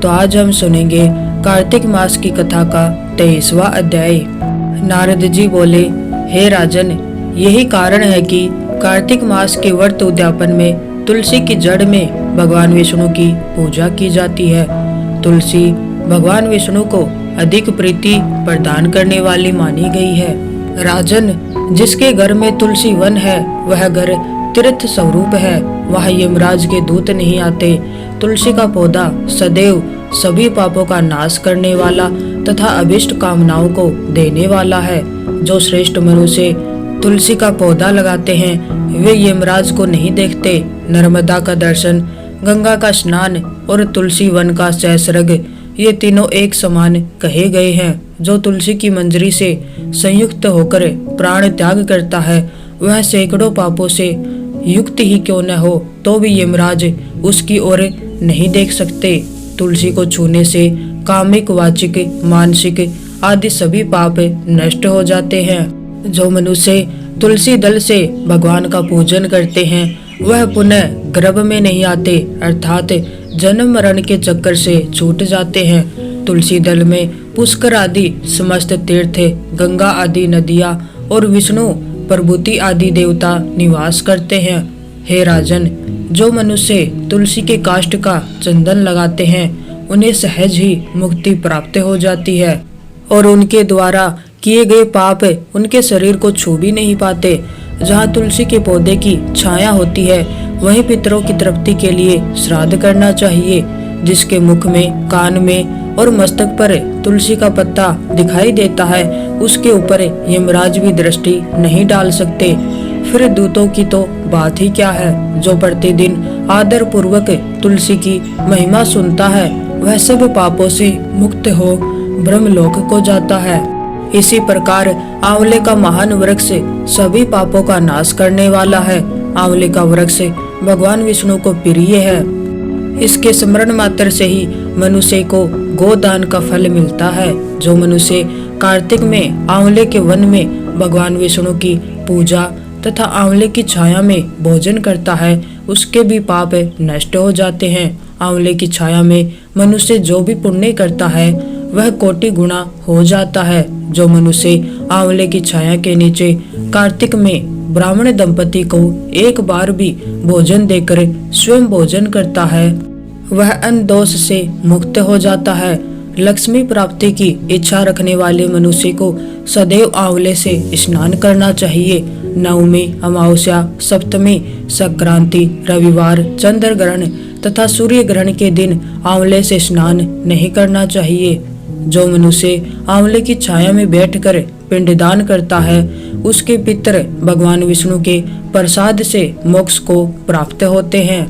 तो आज हम सुनेंगे कार्तिक मास की कथा का 23वां अध्याय। नारद जी बोले, हे राजन, यही कारण है कि कार्तिक मास के व्रत उद्यापन में तुलसी की जड़ में भगवान विष्णु की पूजा की जाती है। तुलसी भगवान विष्णु को अधिक प्रीति प्रदान करने वाली मानी गई है। राजन, जिसके घर में तुलसी वन है वह घर तीर्थ स्वरूप है, वहाँ यमराज के दूत नहीं आते। तुलसी का पौधा सदैव सभी पापों का नाश करने वाला तथा अभिष्ट कामनाओं को देने वाला है। जो श्रेष्ठ मनुष्य तुलसी का पौधा लगाते हैं वे यमराज को नहीं देखते। नर्मदा का दर्शन, गंगा का स्नान और तुलसी वन का सहस्रग, ये तीनों एक समान कहे गए हैं। जो तुलसी की मंजरी से संयुक्त होकर प्राण त्याग करता है वह सैकड़ों पापों से युक्त ही क्यों न हो तो भी यमराज उसकी ओर नहीं देख सकते। तुलसी को छूने से कामिक, वाचिक, मानसिक आदि सभी पाप नष्ट हो जाते हैं। जो मनुष्य तुलसी दल से भगवान का पूजन करते हैं वह पुनः गर्भ में नहीं आते, अर्थात जन्म मरण के चक्कर से छूट जाते हैं। तुलसी दल में पुष्कर आदि समस्त तीर्थ, गंगा आदि नदियाँ और विष्णु प्रभूति आदि देवता निवास करते हैं। हे राजन, जो मनुष्य तुलसी के काष्ठ का चंदन लगाते हैं उन्हें सहज ही मुक्ति प्राप्त हो जाती है और उनके द्वारा किए गए पाप उनके शरीर को छू भी नहीं पाते। जहाँ तुलसी के पौधे की छाया होती है वहीं पितरों की तृप्ति के लिए श्राद्ध करना चाहिए। जिसके मुख में, कान में और मस्तक पर तुलसी का पत्ता दिखाई देता है उसके ऊपर यमराज भी दृष्टि नहीं डाल सकते। फिर दूतों की तो बात ही क्या है। जो प्रतिदिन आदर पूर्वक तुलसी की महिमा सुनता है वह सब पापों से मुक्त हो ब्रह्मलोक को जाता है। इसी प्रकार आंवले का महान वृक्ष सभी पापों का नाश करने वाला है। आंवले का वृक्ष भगवान विष्णु को प्रिय है। इसके स्मरण मात्र से ही मनुष्य को गोदान का फल मिलता है। जो मनुष्य कार्तिक में आंवले के वन में भगवान विष्णु की पूजा तथा आंवले की छाया में भोजन करता है उसके भी पाप नष्ट हो जाते हैं। आंवले की छाया में मनुष्य जो भी पुण्य करता है वह कोटि गुना हो जाता है। जो मनुष्य आंवले की छाया के नीचे कार्तिक में ब्राह्मण दंपति को एक बार भी भोजन देकर स्वयं भोजन करता है वह अन्न दोष से मुक्त हो जाता है। लक्ष्मी प्राप्ति की इच्छा रखने वाले मनुष्य को सदैव आंवले से स्नान करना चाहिए। नवमी, अमावस्या, सप्तमी, संक्रांति, रविवार, चंद्र ग्रहण तथा सूर्य ग्रहण के दिन आंवले से स्नान नहीं करना चाहिए। जो मनुष्य आंवले की छाया में बैठकर पिंडदान करता है उसके पितर भगवान विष्णु के प्रसाद से मोक्ष को प्राप्त होते हैं।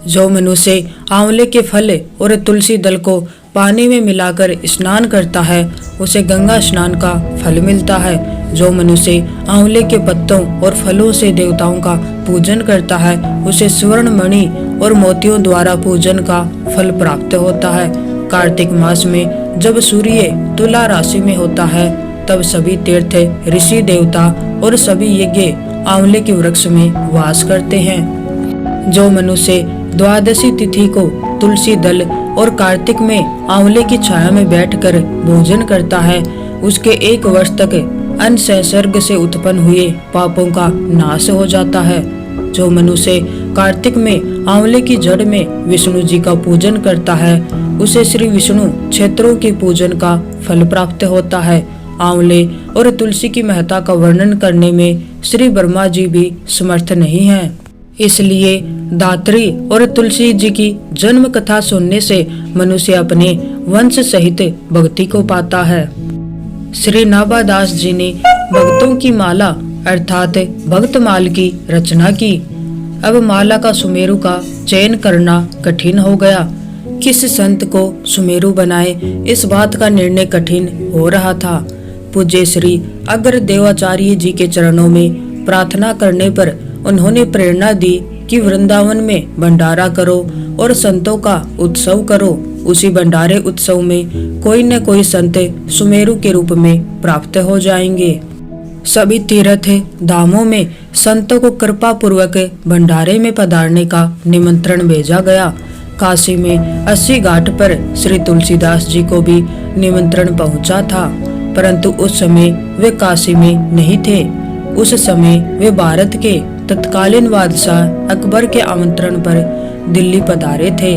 जो मनुष्य आंवले के फल और तुलसी दल को पानी में मिलाकर स्नान करता है उसे गंगा स्नान का फल मिलता है। जो मनुष्य आंवले के पत्तों और फलों से देवताओं का पूजन करता है उसे स्वर्ण मणि और मोतियों द्वारा पूजन का फल प्राप्त होता है। कार्तिक मास में जब सूर्य तुला राशि में होता है तब सभी तीर्थ, ऋषि, देवता और सभी यज्ञ आंवले के वृक्ष में वास करते हैं। जो मनुष्य द्वादशी तिथि को तुलसी दल और कार्तिक में आंवले की छाया में बैठकर भोजन करता है उसके 1 वर्ष तक अन्न संसर्ग से उत्पन्न हुए पापों का नाश हो जाता है। जो मनुष्य कार्तिक में आंवले की जड़ में विष्णु जी का पूजन करता है उसे श्री विष्णु क्षेत्रों के पूजन का फल प्राप्त होता है। आंवले और तुलसी की महत्ता का वर्णन करने में श्री ब्रह्मा जी भी समर्थ नहीं हैं। इसलिए दात्री और तुलसी जी की जन्म कथा सुनने से मनुष्य अपने वंश सहित भक्ति को पाता है। श्री नाभादास जी ने भक्तों की माला अर्थात भक्तमाल की रचना की। अब माला का सुमेरु का चयन करना कठिन हो गया। किस संत को सुमेरु बनाए इस बात का निर्णय कठिन हो रहा था। पूज्य श्री अग्र देवाचार्य जी के चरणों में प्रार्थना करने पर उन्होंने प्रेरणा दी कि वृंदावन में भंडारा करो और संतों का उत्सव करो। उसी भंडारे उत्सव में कोई न कोई संत सुमेरु के रूप में प्राप्त हो जाएंगे। सभी तीर्थ धामों में संतों को कृपा पूर्वक भंडारे में पधारने का निमंत्रण भेजा गया। काशी में 80 घाट पर श्री तुलसीदास जी को भी निमंत्रण पहुंचा था, परंतु उस समय वे काशी में नहीं थे। उस समय वे भारत के तत्कालीन बादशाह अकबर के आमंत्रण पर दिल्ली पधारे थे।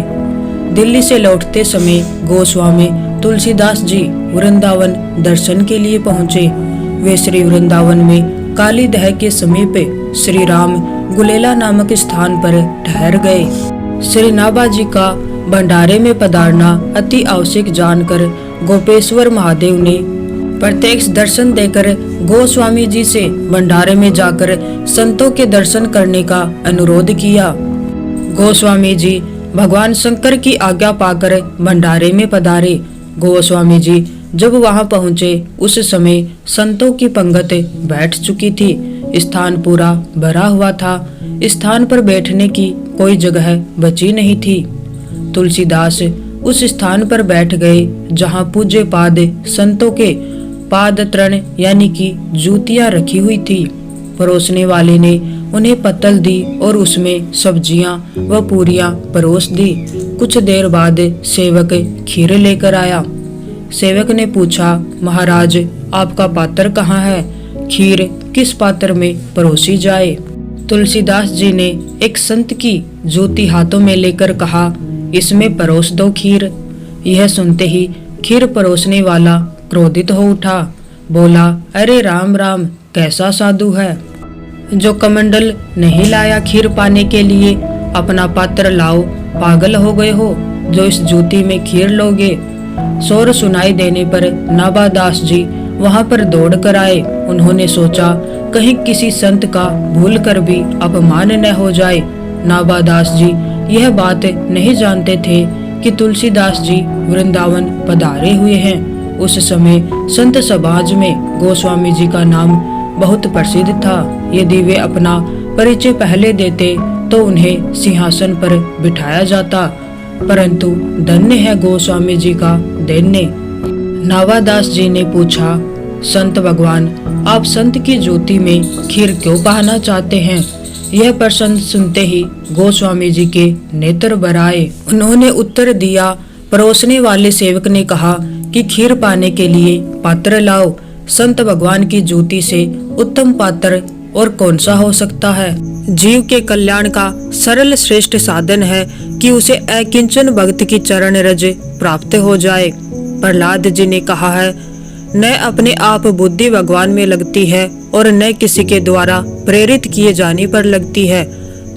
दिल्ली से लौटते समय गोस्वामी तुलसीदास जी वृंदावन दर्शन के लिए पहुंचे। वे श्री वृंदावन में काली दह के समीप श्री राम गुलेला नामक स्थान पर ठहर गए। श्री नाभा जी का भंडारे में पधारना अति आवश्यक जानकर गोपेश्वर महादेव ने प्रत्यक्ष दर्शन देकर गोस्वामी जी से भंडारे में जाकर संतों के दर्शन करने का अनुरोध किया। गोस्वामी जी भगवान शंकर की आज्ञा पाकर भंडारे में पधारे। गोस्वामी जी जब वहां पहुंचे उस समय संतों की पंगत बैठ चुकी थी। स्थान पूरा भरा हुआ था। स्थान पर बैठने की कोई जगह बची नहीं थी। तुलसीदास उस स्थान पर बैठ गए जहां पूज्य पाद संतों के पाद तृण यानी कि जूतियां रखी हुई थी। परोसने वाले ने उन्हें पत्तल दी और उसमें सब्जियां व पूरियां परोस दी। कुछ देर बाद सेवक खीर लेकर आया। सेवक ने पूछा, महाराज आपका पात्र कहाँ है? खीर किस पात्र में परोसी जाए? तुलसीदास जी ने एक संत की ज्योति हाथों में लेकर कहा, इसमें परोस दो खीर। यह सुनते ही खीर परोसने वाला क्रोधित हो उठा। बोला, अरे राम राम, कैसा साधु है जो कमंडल नहीं लाया खीर पाने के लिए। अपना पात्र लाओ, पागल हो गए हो जो इस ज्योति में खीर लोगे। शोर सुनाई देने पर नाभादास जी वहां पर दौड़ कर आए। उन्होंने सोचा कहीं किसी संत का भूल कर भी अपमान न हो जाए। नाभादास जी यह बात नहीं जानते थे कि तुलसीदास जी वृंदावन पधारे हुए हैं। उस समय संत समाज में गोस्वामी जी का नाम बहुत प्रसिद्ध था। यदि वे अपना परिचय पहले देते तो उन्हें सिंहासन पर बिठाया जाता, परंतु धन्य है गोस्वामी जी का दैन्य। नाभादास जी ने पूछा, संत भगवान, आप संत की ज्योति में खीर क्यों बहाना चाहते हैं? यह प्रश्न सुनते ही गोस्वामी जी के नेत्र भर आए। उन्होंने उत्तर दिया, परोसने वाले सेवक ने कहा कि खीर पाने के लिए पात्र लाओ। संत भगवान की ज्योति से उत्तम पात्र और कौन सा हो सकता है? जीव के कल्याण का सरल श्रेष्ठ साधन है कि उसे अकिंचन भक्त की चरण रज प्राप्त हो जाए। प्रहलाद जी ने कहा है, न अपने आप बुद्धि भगवान में लगती है और न किसी के द्वारा प्रेरित किए जाने पर लगती है।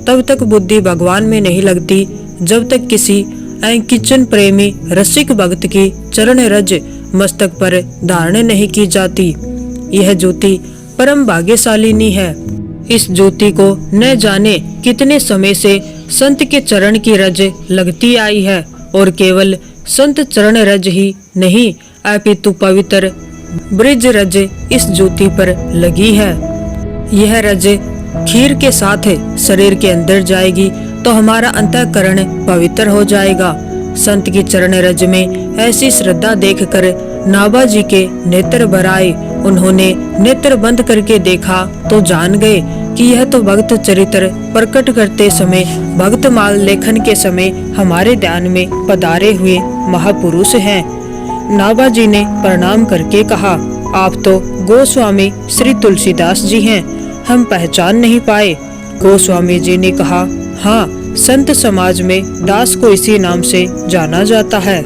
तब तक बुद्धि भगवान में नहीं लगती जब तक किसी अकिंचन प्रेमी रसिक भक्त की चरण रज मस्तक पर धारण नहीं की जाती। यह ज्योति परम भाग्यशालिनी है। इस ज्योति को न जाने कितने समय से संत के चरण की रज लगती आई है और केवल संत चरण रज ही नहीं अपितु पवित्र ब्रिज रज इस ज्योति पर लगी है। यह रज खीर के साथ शरीर के अंदर जाएगी तो हमारा अंतःकरण पवित्र हो जाएगा। संत की चरण रज में ऐसी श्रद्धा देखकर नाभा जी के नेत्र भर आए। उन्होंने नेत्र बंद करके देखा तो जान गए कि यह तो भक्त चरित्र प्रकट करते समय भक्त माल लेखन के समय हमारे ध्यान में पधारे हुए महापुरुष हैं। नाभा जी ने प्रणाम करके कहा, आप तो गोस्वामी श्री तुलसीदास जी हैं, हम पहचान नहीं पाए। गोस्वामी जी ने कहा, हाँ, संत समाज में दास को इसी नाम से जाना जाता है।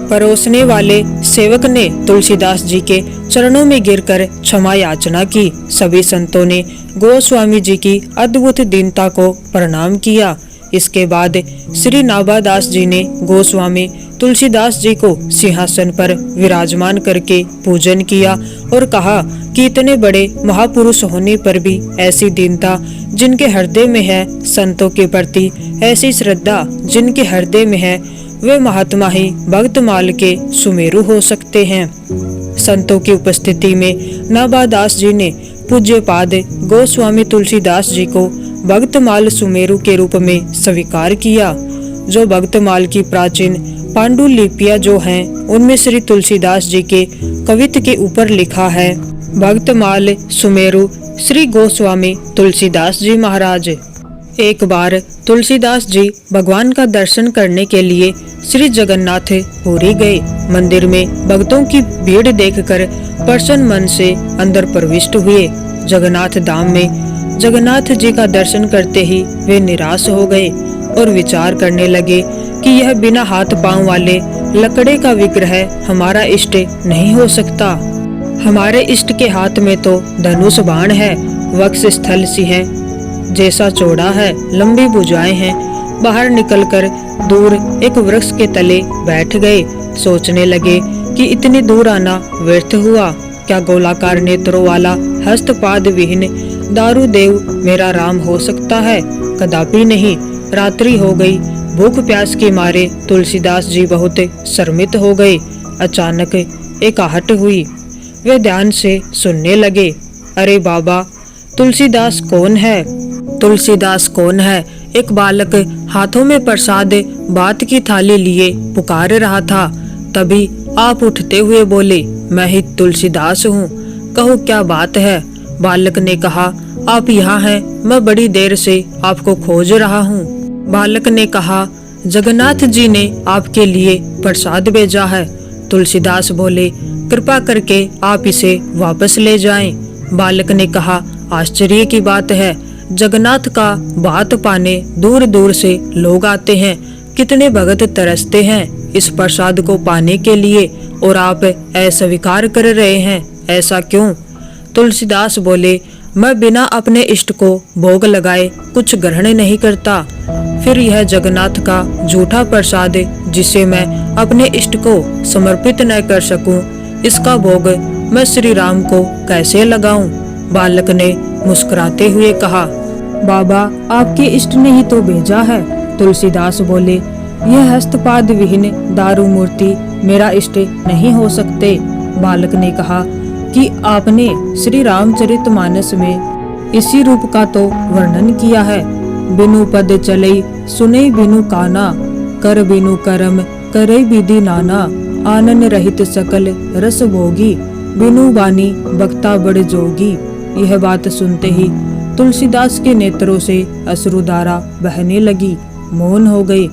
परोसने वाले सेवक ने तुलसीदास जी के चरणों में गिरकर क्षमा याचना की। सभी संतों ने गोस्वामी जी की अद्भुत दीनता को प्रणाम किया। इसके बाद श्री नाभादास जी ने गोस्वामी तुलसीदास जी को सिंहासन पर विराजमान करके पूजन किया और कहा कि इतने बड़े महापुरुष होने पर भी ऐसी दीनता जिनके हृदय में है, संतों के प्रति ऐसी श्रद्धा जिनके हृदय में है, वे महात्मा ही भक्तमाल के सुमेरु हो सकते हैं। संतों की उपस्थिति में नाभादास जी ने पूज्य पाद गोस्वामी तुलसीदास जी को भक्तमाल सुमेरु के रूप में स्वीकार किया। जो भक्तमाल की प्राचीन पांडुलिपियां जो हैं, उनमें श्री तुलसीदास जी के कवित्त के ऊपर लिखा है, भक्तमाल सुमेरु श्री गोस्वामी तुलसीदास जी महाराज। एक बार तुलसीदास जी भगवान का दर्शन करने के लिए श्री जगन्नाथ पुरी गए। मंदिर में भक्तों की भीड़ देखकर प्रसन्न मन से अंदर प्रविष्ट हुए। जगन्नाथ धाम में जगन्नाथ जी का दर्शन करते ही वे निराश हो गए और विचार करने लगे कि यह बिना हाथ पांव वाले लकड़े का विग्रह हमारा इष्ट नहीं हो सकता। हमारे इष्ट के हाथ में तो धनुष बाण है, वक्ष स्थल सिंह जैसा चौड़ा है, लंबी भुजाएं हैं। बाहर निकलकर दूर एक वृक्ष के तले बैठ गए। सोचने लगे कि इतनी दूर आना व्यर्थ हुआ। क्या गोलाकार नेत्रों वाला हस्तपाद विहीन दारूदेव मेरा राम हो सकता है? कदापि नहीं। रात्रि हो गई। भूख प्यास के मारे तुलसीदास जी बहुत शर्मित हो गए। अचानक एक आहट हुई। वे ध्यान से सुनने लगे। अरे बाबा, तुलसीदास कौन है? तुलसीदास कौन है? एक बालक हाथों में प्रसाद बात की थाली लिए पुकार रहा था। तभी आप उठते हुए बोले, मैं ही तुलसीदास हूँ, कहो क्या बात है? बालक ने कहा, आप यहाँ हैं, मैं बड़ी देर से आपको खोज रहा हूँ। बालक ने कहा, जगन्नाथ जी ने आपके लिए प्रसाद भेजा है। तुलसीदास बोले, कृपा करके आप इसे वापस ले जाएं। बालक ने कहा, आश्चर्य की बात है, जगन्नाथ का बात पाने दूर दूर से लोग आते हैं। कितने भगत तरसते हैं इस प्रसाद को पाने के लिए, और आप अस्वीकार कर रहे हैं, ऐसा क्यों? तुलसीदास बोले, मैं बिना अपने इष्ट को भोग लगाए कुछ ग्रहण नहीं करता। फिर यह जगन्नाथ का झूठा प्रसाद जिसे मैं अपने इष्ट को समर्पित न कर सकूं, इसका भोग मैं श्री राम को कैसे लगाऊं? बालक ने मुस्कुराते हुए कहा, बाबा, आपके इष्ट ने ही तो भेजा है। तुलसीदास बोले, यह हस्तपाद विहीन दारू मूर्ति मेरा इष्ट नहीं हो सकते। बालक ने कहा कि आपने श्री रामचरितमानस में इसी रूप का तो वर्णन किया है। बिनु पद चलई सुने बिनु काना, कर बिनु करम करे विधि नाना, आनन रहित सकल रस भोगी, बिनु बानी बक्ता बड़ जोगी। यह बात सुनते ही तुलसीदास के नेत्रों से अश्रुधारा बहने लगी। मौन हो गए।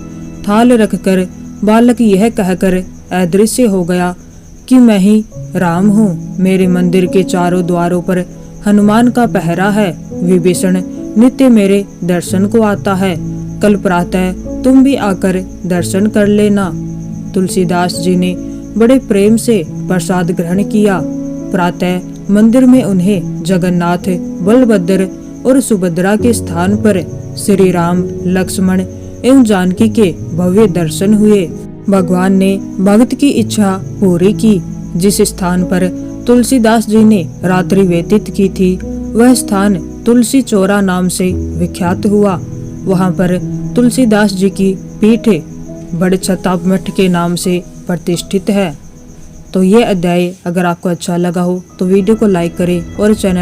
थाल रखकर बालक यह कहकर अदृश्य हो गया कि मैं ही राम हूँ। मेरे मंदिर के चारों द्वारों पर हनुमान का पहरा है। विभीषण नित्य मेरे दर्शन को आता है। कल प्रातः तुम भी आकर दर्शन कर लेना। तुलसीदास जी ने बड़े प्रेम से प्रसाद ग्रहण किया। प्रातः मंदिर में उन्हें जगन्नाथ, बलभद्र और सुभद्रा के स्थान पर श्री राम, लक्ष्मण एवं जानकी के भव्य दर्शन हुए। भगवान ने भक्त की इच्छा पूरी की। जिस स्थान पर तुलसीदास जी ने रात्रि व्यतीत की थी, वह स्थान तुलसी चौरा नाम से विख्यात हुआ। वहां पर तुलसीदास जी की पीठ बड़छताब मठ के नाम से प्रतिष्ठित है। तो ये अध्याय अगर आपको अच्छा लगा हो तो वीडियो को लाइक करें और चैनल